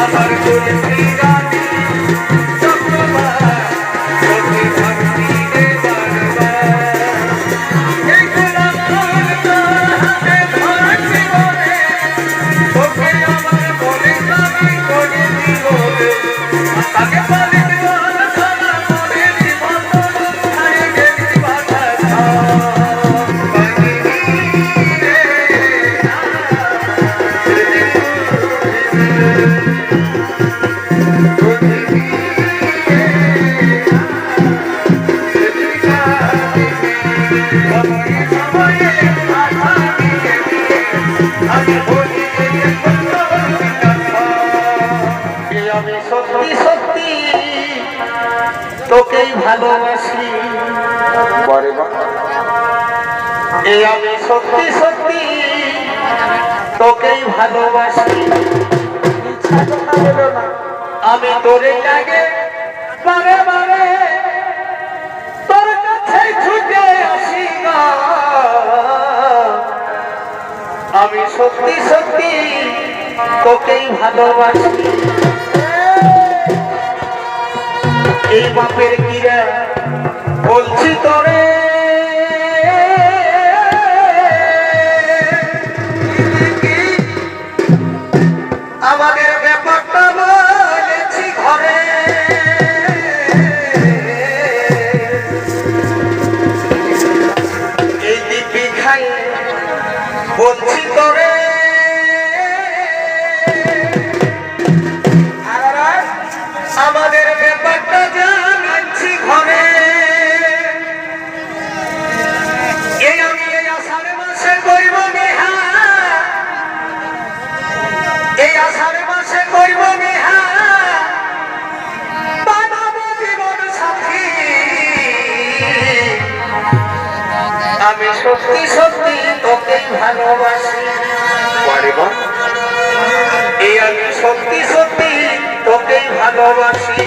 আমার করেছি রানী চক্রবার তোকে ভাবছি রে বারবার এই গোলাম তোর হাতে ধরেছি বলে তোকে আমার মনে আমি করেছি বলে তাকে বলে সত্যি সত্যি তোকেই ভালোবাসি এই আমি সত্যি সত্যি তোকেই ভালোবাসি আমি তোরে লাগে বারে বারে তোর কাছে ছুটে আসি না আমি সত্যি সত্যি তোকেই ভালোবাসি এই বাপের কিরা বলছি তোরে আমাদের ব্যাপারটা বলেছি ঘরে এই দিব্যি খাই বলছি তোরে আমাদের ব্যাপারটা জানাচ্ছি ঘরে এই আমি এই আষাঢ় মাসে করব নেহা এই আষাঢ় মাসে করব নেহা বানাবো জীবন সাথী আমি সত্যি সত্যি তোকেই ভালোবাসি এই আমি সত্যি সত্যি তোকেই ভালোবাসি